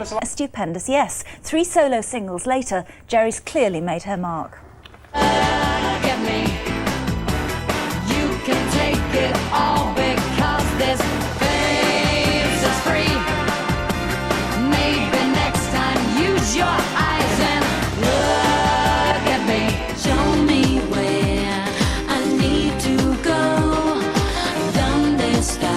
Stupendous. Stupendous, yes. 3 solo singles later, Geri's clearly made her mark. Get me. You can take it all because this face is free. Maybe next time use your eyes and look at me. Show me where I need to go. Donde está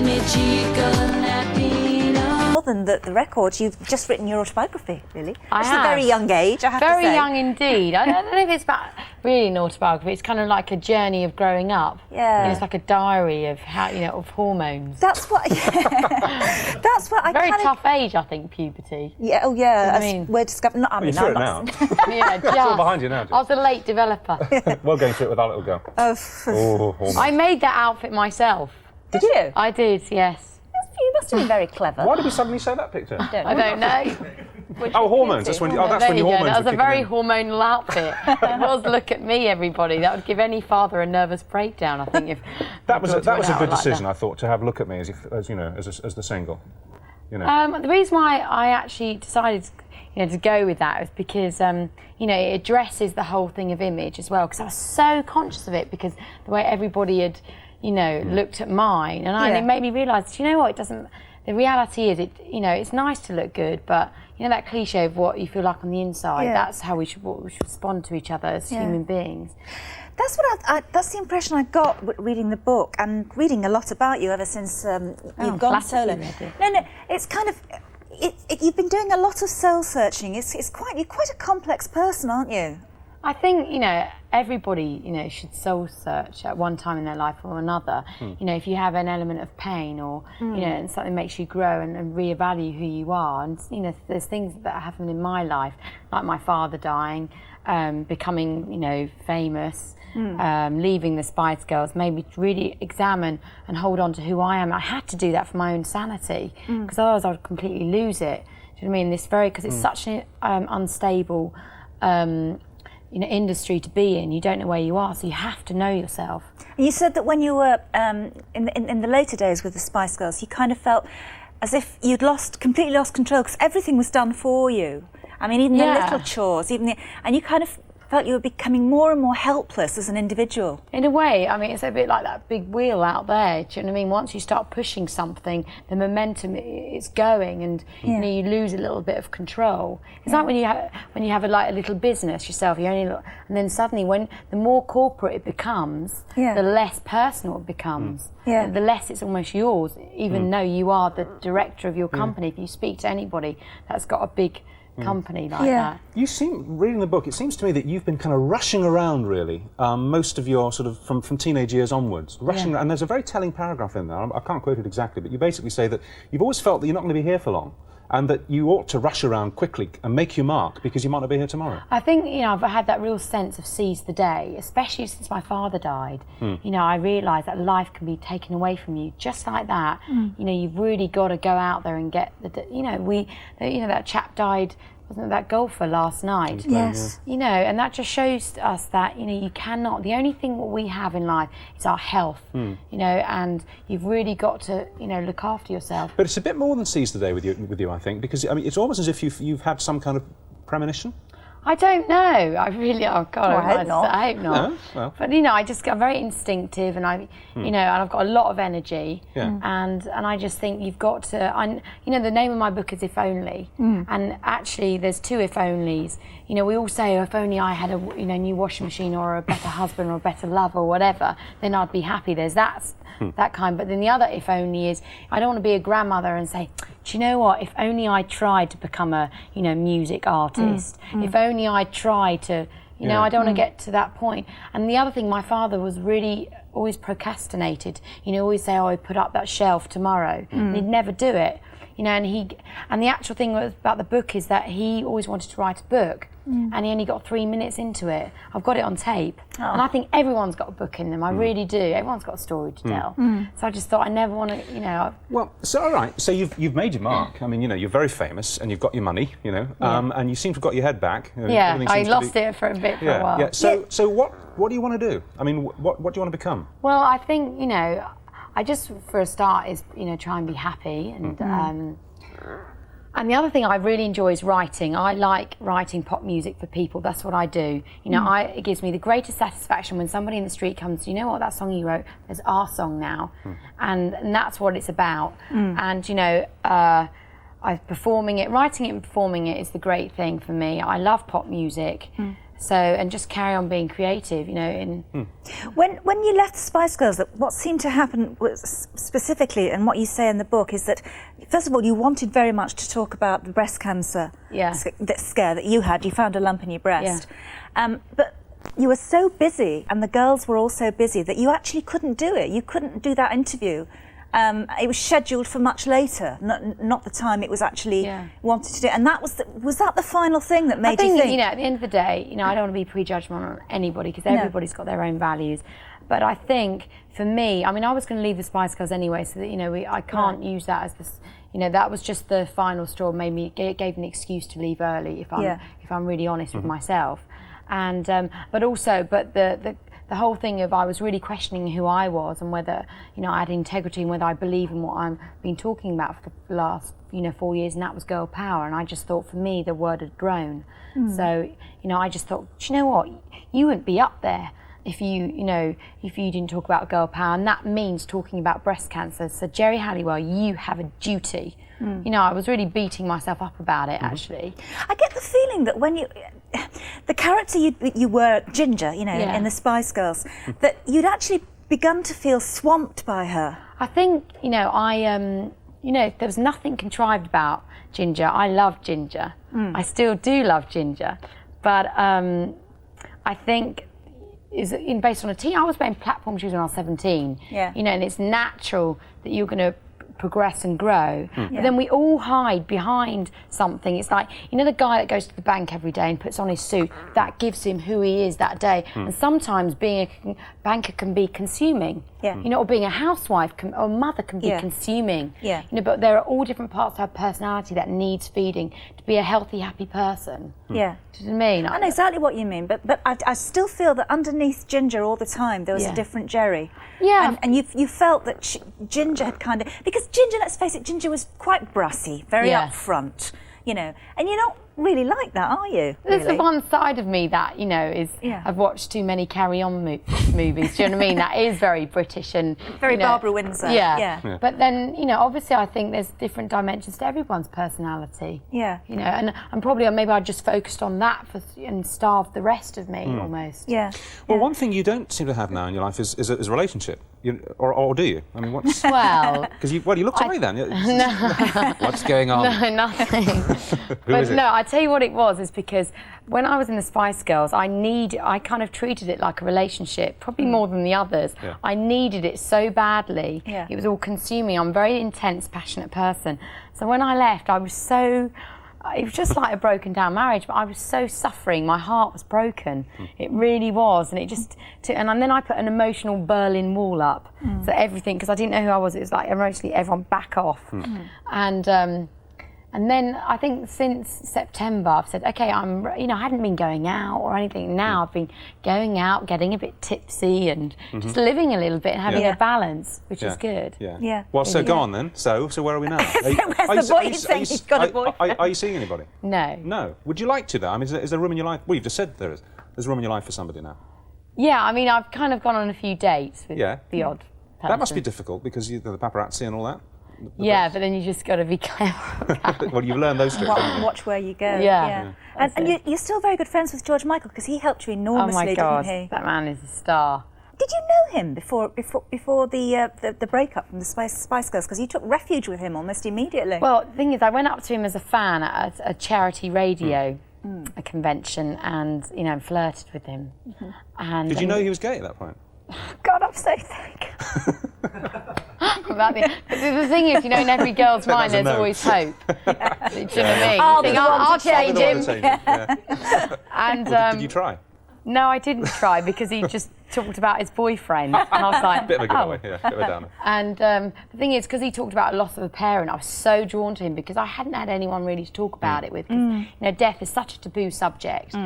mi chico latino? More than the record, you've just written your autobiography, really. I It's have. a very young age, I have to say. Very young indeed. I don't know if it's about really an autobiography. It's kind of like a journey of growing up. Yeah. You know, it's like a diary of how, of hormones. That's what. Yeah. That's what I Very kind tough age, I think, puberty. Yeah. Oh, yeah. I as mean- we're discovering. No, I mean, You're through it I'm now. not. Yeah, It's all just. behind you now, I was a late developer. We're going through it with our little girl. Oh, hormones. I made that outfit myself. Did you? I did, yes. You must have been very clever. Why did we suddenly say that picture? I don't know. Oh, hormones. That's when. That's There when you your go. hormones. That was were a very kicking hormonal outfit. It was. Look at me, everybody. That would give any father a nervous breakdown, I think. If in. That was a went out good like decision, that. I thought, to have Look at Me as the single. You know. The reason why I actually decided, to go with that was because, it addresses the whole thing of image as well. Because I was so conscious of it, because the way everybody had, looked at mine, and it made me realise, what, it doesn't. The reality is, it's nice to look good, but that cliche of what you feel like on the inside. That's how we should respond to each other as human beings. That's what that's the impression I got reading the book and reading a lot about you ever since you've gone solo. No, it's kind of you've been doing a lot of soul searching. You're quite a complex person, aren't you? I think, everybody, should soul search at one time in their life or another. If you have an element of pain or, and something makes you grow and reevaluate who you are. And, there's things that happened in my life, like my father dying, becoming, famous, leaving the Spice Girls, made me really examine and hold on to who I am. I had to do that for my own sanity, because otherwise I would completely lose it. Do you know what I mean? Because it's such an unstable industry to be in. You don't know where you are, so you have to know yourself. You said that when you were in the later days with the Spice Girls, you kind of felt as if you'd completely lost control, because everything was done for you. I mean, even the little chores, and you kind of felt you were becoming more and more helpless as an individual. In a way, I mean, it's a bit like that big wheel out there. Do you know what I mean? Once you start pushing something, the momentum is going, and you lose a little bit of control. It's like when you have a little business yourself. And then suddenly, when the more corporate it becomes, the less personal it becomes. The less it's almost yours, even though you are the director of your company. If you speak to anybody that's got a big company like that. You seem, reading the book, it seems to me that you've been kind of rushing around, really, most of your sort of from teenage years onwards. Rushing around, and there's a very telling paragraph in there, I can't quote it exactly, but you basically say that you've always felt that you're not going to be here for long, and that you ought to rush around quickly and make your mark, because you might not be here tomorrow. I think, I've had that real sense of seize the day, especially since my father died. I realised that life can be taken away from you just like that. You've really got to go out there and get that chap died, wasn't it, that golfer last night? Yes. And that just shows us that, you cannot, the only thing what we have in life is our health, and you've really got to, look after yourself. But it's a bit more than seize the day with you, I think, because, I mean, it's almost as if you've had some kind of premonition. I don't know. I really, oh God, I hope not. I hope not. No? Well. But I just get very instinctive, and and I've got a lot of energy, and I just think you've got to. The name of my book is If Only, and actually there's 2 if onlys. We all say, if only I had a new washing machine or a better husband or a better lover or whatever, then I'd be happy. There's that kind. But then the other if only is, I don't want to be a grandmother and say, do you know what? If only I tried to become a music artist. If only I tried to. I don't want to get to that point. And the other thing, my father was really always procrastinated. Always say, oh, I'd put up that shelf tomorrow. And he'd never do it. And the actual thing about the book is that he always wanted to write a book, and he only got 3 minutes into it. I've got it on tape, and I think everyone's got a book in them. I really do. Everyone's got a story to tell. So I just thought I never want to, Well, so all right. So you've made your mark. I mean, you're very famous, and you've got your money, and you seem to have got your head back. I lost it for a bit for a while. Yeah. So what do you want to do? I mean, what do you want to become? Well, I think I just, for a start, is try and be happy, and And the other thing I really enjoy is writing. I like writing pop music for people. That's what I do. You know, it gives me the greatest satisfaction when somebody in the street comes, you know what, that song you wrote, there's our song now. And that's what it's about. And, you know, performing it, writing it and performing it is the great thing for me. I love pop music. So, and just carry on being creative, you know. When you left the Spice Girls, what seemed to happen was specifically, and what you say in the book, is that, first of all, you wanted very much to talk about the breast cancer scare that you had. You found a lump in your breast. But you were so busy, and the girls were all so busy, that you actually couldn't do it. You couldn't do that interview. It was scheduled for much later, not the time it was actually wanted to do. And that was that the final thing that made you think? You know, at the end of the day, you know, I don't want to be prejudgmental on anybody because everybody's got their own values. But I think for me, I mean, I was going to leave the Spice Girls anyway, so that, you know, I can't use that as this. You know, that was just the final straw. Gave me an excuse to leave early. If I'm really honest with myself, and the whole thing of I was really questioning who I was and whether, you know, I had integrity and whether I believe in what I've been talking about for the last, you know, 4 years, and that was girl power. And I just thought, for me, the word had grown. So, you know, I just thought, do you know what? You wouldn't be up there if you didn't talk about girl power, and that means talking about breast cancer. So, Geri Halliwell, you have a duty. You know, I was really beating myself up about it, actually. I get the feeling that when the character you were, Ginger, you know, in the Spice Girls, that you'd actually begun to feel swamped by her. I think, you know, you know, there was nothing contrived about Ginger. I love Ginger. I still do love Ginger. But I think based on a teen, I was playing platform shoes when I was 17. You know, and it's natural that you're going to progress and grow. But then we all hide behind something. It's like, you know, the guy that goes to the bank every day and puts on his suit, that gives him who he is that day. And sometimes being a banker can be consuming. You know, or being a housewife or a mother can be consuming. You know, but there are all different parts of her personality that needs feeding to be a healthy, happy person. Do you know what I mean? I know exactly what you mean, but I still feel that underneath Ginger all the time there was a different Geri. And you felt that Ginger had kind of, because Ginger, let's face it, Ginger was quite brassy, very upfront, you know, and you're not really like that, are you? There's the one side of me that, you know, is I've watched too many Carry On movies. Do you know what I mean? That is very British and very, you know, Barbara Windsor. But then, you know, obviously I think there's different dimensions to everyone's personality. You know, and probably maybe I just focused on that and starved the rest of me almost. Well, one thing you don't seem to have now in your life is a relationship. Or do you? I mean, what's... Well... Because you look to me then. No. What's going on? No, nothing. Who is it? No, I tell you what it was, is because when I was in the Spice Girls, I kind of treated it like a relationship, probably more than the others. I needed it so badly. It was all consuming. I'm a very intense, passionate person. So when I left, I was so... It was just like a broken down marriage, but I was so suffering. My heart was broken. It really was. And it just, and then I put an emotional Berlin Wall up. So everything, because I didn't know who I was, it was like emotionally everyone back off. And then I think since September, I've said, okay, you know, I hadn't been going out or anything. Now I've been going out, getting a bit tipsy and just living a little bit and having a balance, which is good. Well, so go on then. So where are we now? Where's the boy saying he's got a boyfriend? Are you seeing anybody? No. No. Would you like to, though? I mean, is there room in your life? Well, you've just said there is. There's room in your life for somebody now. Yeah, I mean, I've kind of gone on a few dates with the odd person. That must be difficult because the paparazzi and all that. But then you just got to be clever. Well, you've learned those tricks. Watch where you go. And you're still very good friends with George Michael because he helped you enormously, oh my God, didn't he? That man is a star. Did you know him before the breakup from the Spice Girls? Because you took refuge with him almost immediately. Well, the thing is, I went up to him as a fan at a charity radio a convention, and you know, flirted with him. And did you know he was gay at that point? God, I'm so thankful. The thing is, you know, in every girl's mind, there's always hope. Do you know what I mean? I'll change him. And did you try? No, I didn't try because he just talked about his boyfriend, and I was like, bit of a giveaway, bit of a downer. And the thing is, because he talked about a loss of a parent, I was so drawn to him because I hadn't had anyone really to talk about it with. 'Cause, you know, death is such a taboo subject.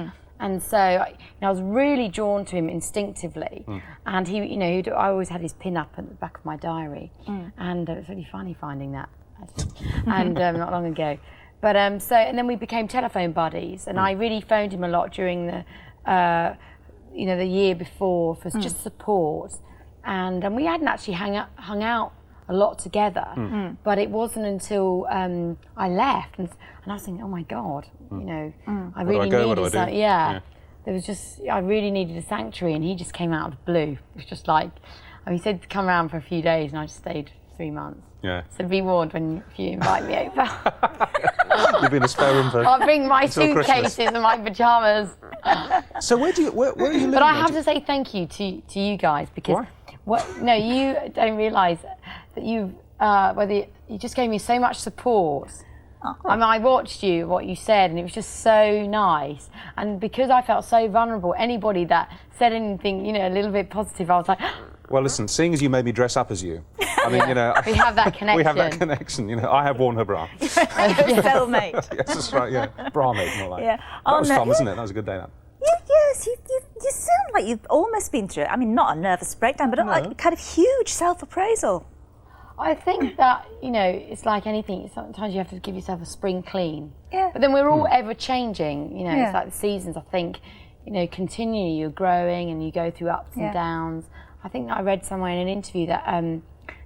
And so, you know, I was really drawn to him instinctively. And he, you know, I always had his pin up at the back of my diary. And it was really funny finding that, actually. And not long ago. But so, and then we became telephone buddies, and I really phoned him a lot during the, the year before for just support, and we hadn't actually hung out a lot together. But it wasn't until I left, and I was thinking, oh my God, I really needed something. Yeah. There was just, I really needed a sanctuary, and he just came out of the blue. It was just like, he said to come around for a few days, and I just stayed 3 months. Yeah. So be warned if you invite me over. You'll be in a spare room for. I'll bring my until suitcases Christmas. and my pajamas. So where are you living? But I have to say thank you to you guys, because Why? You don't realise that you just gave me so much support. I mean, I watched what you said, and it was just so nice. And because I felt so vulnerable, anybody that said anything, a little bit positive, I was like. Well, listen, seeing as you made me dress up as you, I mean, we have that connection. We have that connection. I have worn her bra. Cellmate. Yes, that's right. Yeah, bra mate, more like. Yeah. That was fun, wasn't it? That was a good day. That. Yes, you sound like you've almost been through it. I mean, not a nervous breakdown, but a kind of huge self-appraisal. I think that, it's like anything. Sometimes you have to give yourself a spring clean. Yeah. But then we're all ever changing. It's like the seasons. I think, continually you're growing and you go through ups and downs. I think I read somewhere in an interview that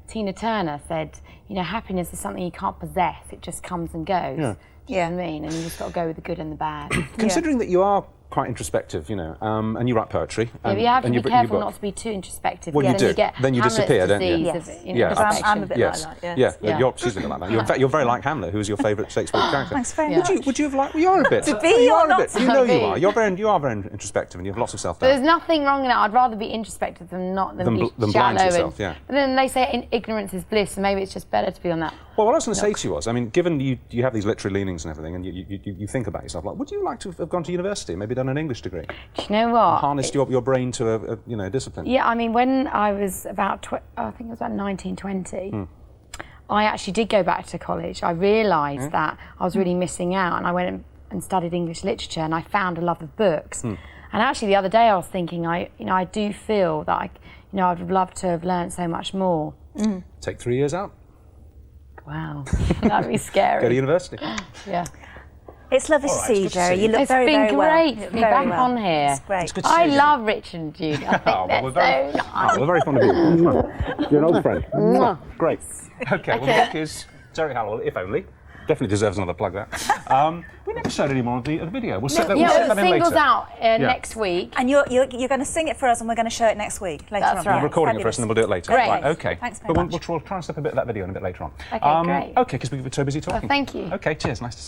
Tina Turner said, happiness is something you can't possess. It just comes and goes. Yeah. Do you know what I mean? And you just got to go with the good and the bad. Considering that you are quite introspective, and you write poetry. But you have to be careful not to be too introspective. Well, you do. Then you Hamlet's disappear, don't you? Yes. I'm a bit like that. Yes. She's a bit like that. In fact, you're very like Hamlet, who is your favourite Shakespeare character. Thanks very much. Would you have liked? Well, you are a bit. To be or not to be? You be? you are. You are very introspective, and you have lots of self-doubt. But there's nothing wrong in that. I'd rather be introspective than be blind shallow. yourself, But then they say ignorance is bliss, so maybe it's just better to be on that. Well, what I was going to say to you was, I mean, given you have these literary leanings and everything, and you think about yourself, like, would you like to have gone to university, maybe done an English degree? Do you know what? Harnessed your brain to a discipline. Yeah, I mean, when I was about, I think it was about 19, 20, I actually did go back to college. I realised that I was really missing out, and I went and studied English literature, and I found a love of books. And actually, the other day I was thinking, I do feel that I would love to have learned so much more. Take 3 years out. Wow, that'd be scary. Go to university. Yeah. It's lovely to see you, Geri. You look very, very well. It's been great to be back on here. It's great. It's good to see I you. love Rich and Judy. I think they're so nice. We're very fond of you. You're an old friend. Great. Okay, well, the book is Geri Halliwell, If Only. Definitely deserves another plug, that. We never showed any more of the video. We'll set that in later. Singles out next week. And you're going to sing it for us, and we're going to show it next week. Later That's on. right. We're recording it for us, and then we'll do it later. Great. Right, okay. Thanks very But much. we'll try and slip a bit of that video in a bit later on. Okay, great. Okay, because we're so busy talking. Well, thank you. Okay, cheers. Nice to see you.